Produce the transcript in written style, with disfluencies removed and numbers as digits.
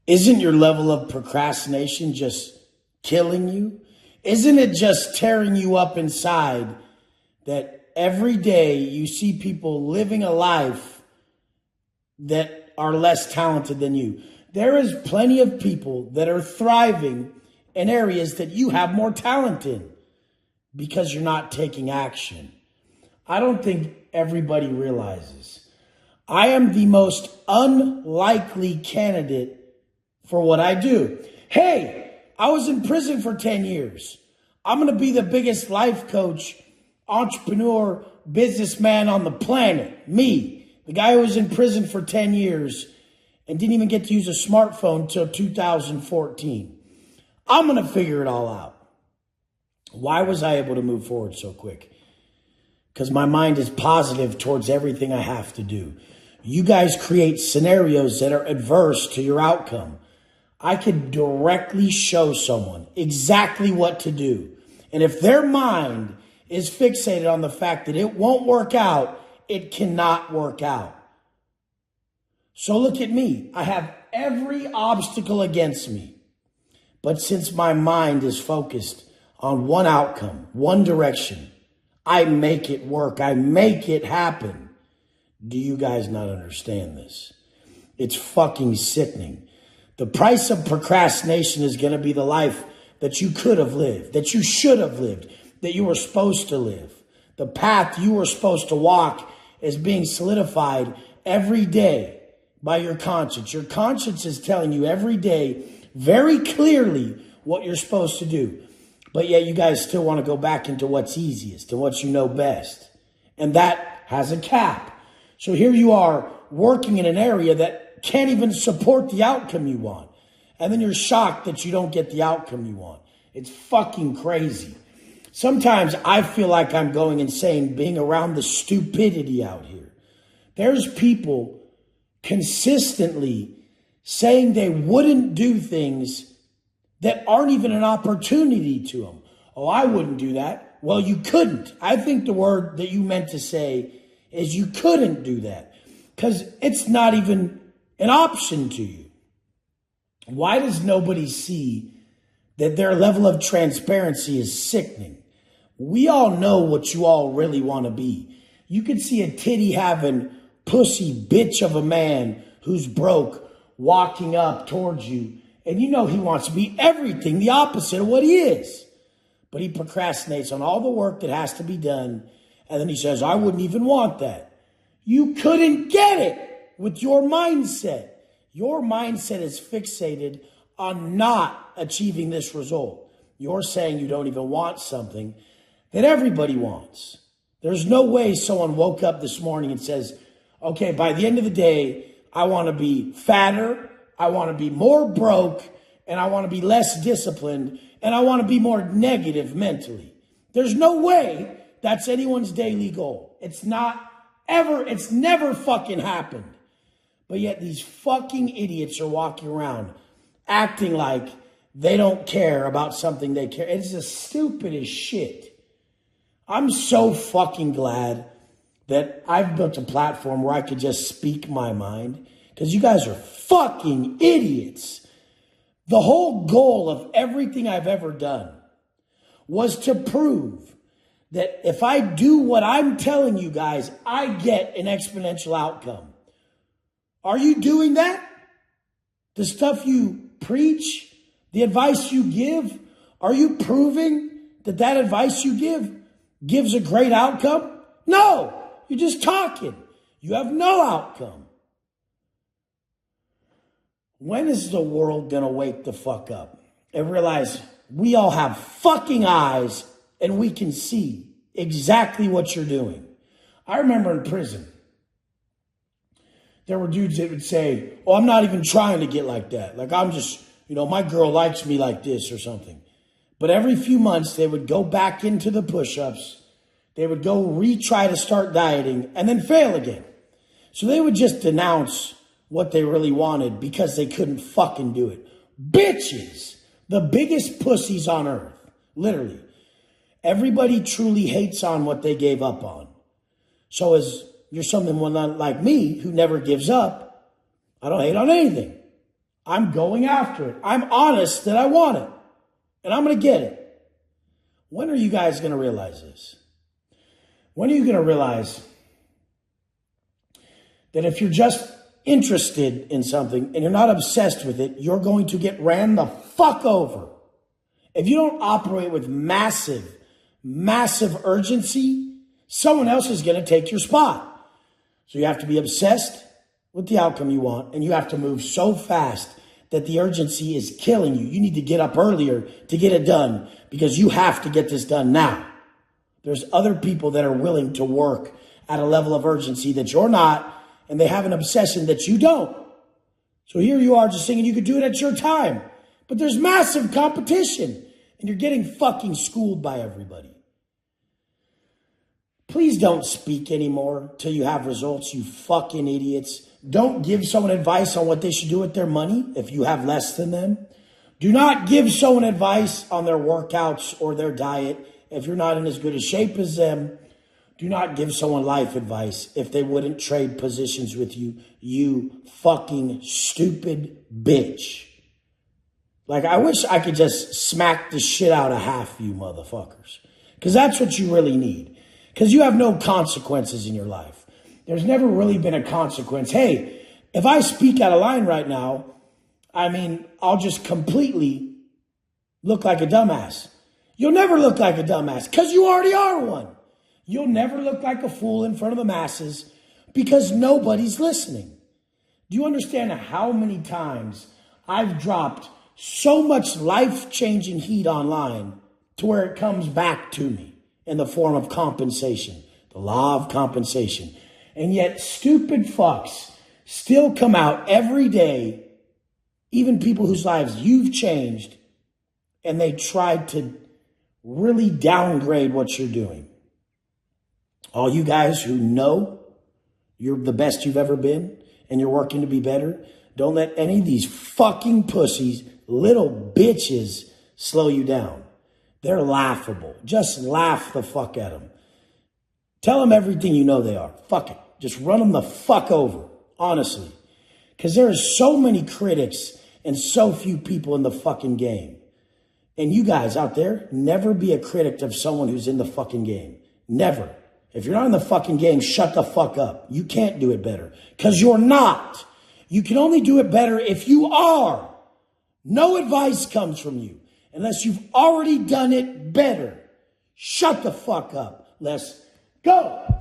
Isn't your level of procrastination just killing you? Isn't it just tearing you up inside that every day you see people living a life that are less talented than you? There is plenty of people that are thriving in areas that you have more talent in because you're not taking action. I don't think everybody realizes I am the most unlikely candidate for what I do. Hey, I was in prison for 10 years. I'm going to be the biggest life coach, entrepreneur, businessman on the planet. Me, the guy who was in prison for 10 years and didn't even get to use a smartphone until 2014. I'm going to figure it all out. Why was I able to move forward so quick? Because my mind is positive towards everything I have to do. You guys create scenarios that are adverse to your outcome. I could directly show someone exactly what to do. And if their mind is fixated on the fact that it won't work out, it cannot work out. So look at me. I have every obstacle against me. But since my mind is focused on one outcome, one direction, I make it work. I make it happen. Do you guys not understand this? It's fucking sickening. The price of procrastination is going to be the life that you could have lived, that you should have lived, that you were supposed to live. The path you were supposed to walk is being solidified every day by your conscience. Your conscience is telling you every day very clearly what you're supposed to do. But yet you guys still want to go back into what's easiest and what you know best. And that has a cap. So here you are working in an area that can't even support the outcome you want. And then you're shocked that you don't get the outcome you want. It's fucking crazy. Sometimes I feel like I'm going insane being around the stupidity out here. There's people consistently saying they wouldn't do things that aren't even an opportunity to them. Oh, I wouldn't do that. Well, you couldn't. I think the word that you meant to say is you couldn't do that because it's not even an option to you. Why does nobody see that their level of transparency is sickening? We all know what you all really want to be. You could see a titty having pussy bitch of a man who's broke walking up towards you, and you know he wants to be everything the opposite of what he is. But he procrastinates on all the work that has to be done, and then he says, I wouldn't even want that. You couldn't get it with your mindset. Your mindset is fixated on not achieving this result. You're saying you don't even want something that everybody wants. There's no way someone woke up this morning and says, okay, by the end of the day, I want to be fatter, I want to be more broke, and I want to be less disciplined, and I want to be more negative mentally. There's no way that's anyone's daily goal. It's never fucking happened. But yet these fucking idiots are walking around acting like they don't care about something they care. It's the stupidest shit. I'm so fucking glad that I've built a platform where I could just speak my mind because you guys are fucking idiots. The whole goal of everything I've ever done was to prove that if I do what I'm telling you guys, I get an exponential outcome. Are you doing that? The stuff you preach, the advice you give, are you proving that that advice you give gives a great outcome? No, you're just talking. You have no outcome. When is the world going to wake the fuck up and realize we all have fucking eyes and we can see exactly what you're doing? I remember in prison, there were dudes that would say, oh, I'm not even trying to get like that. Like, I'm just, my girl likes me like this or something. But every few months, they would go back into the push-ups. They would go retry to start dieting and then fail again. So they would just denounce what they really wanted because they couldn't fucking do it. Bitches, the biggest pussies on earth, literally. Everybody truly hates on what they gave up on. So as you're someone like me who never gives up, I don't hate on anything. I'm going after it. I'm honest that I want it. And I'm going to get it. When are you guys going to realize this? When are you going to realize that if you're just interested in something and you're not obsessed with it, you're going to get ran the fuck over? If you don't operate with massive urgency, someone else is going to take your spot. So you have to be obsessed with the outcome you want, and you have to move so fast that the urgency is killing you. You need to get up earlier to get it done because you have to get this done now. There's other people that are willing to work at a level of urgency that you're not, and they have an obsession that you don't. So here you are just thinking you could do it at your time. But there's massive competition, and you're getting fucking schooled by everybody. Please don't speak anymore till you have results, you fucking idiots. Don't give someone advice on what they should do with their money if you have less than them. Do not give someone advice on their workouts or their diet if you're not in as good a shape as them. Do not give someone life advice if they wouldn't trade positions with you, you fucking stupid bitch. Like, I wish I could just smack the shit out of half you motherfuckers. Because that's what you really need. Because you have no consequences in your life. There's never really been a consequence. Hey, if I speak out of line right now, I'll just completely look like a dumbass. You'll never look like a dumbass because you already are one. You'll never look like a fool in front of the masses because nobody's listening. Do you understand how many times I've dropped so much life-changing heat online to where it comes back to me in the form of compensation, the law of compensation? And yet stupid fucks still come out every day, even people whose lives you've changed, and they try to really downgrade what you're doing. All you guys who know you're the best you've ever been and you're working to be better, don't let any of these fucking pussies, little bitches, slow you down. They're laughable. Just laugh the fuck at them. Tell them everything you know they are. Fuck it. Just run them the fuck over, honestly. Because there are so many critics and so few people in the fucking game. And you guys out there, never be a critic of someone who's in the fucking game. Never. If you're not in the fucking game, shut the fuck up. You can't do it better. Because you're not. You can only do it better if you are. No advice comes from you unless you've already done it better. Shut the fuck up. Let's go.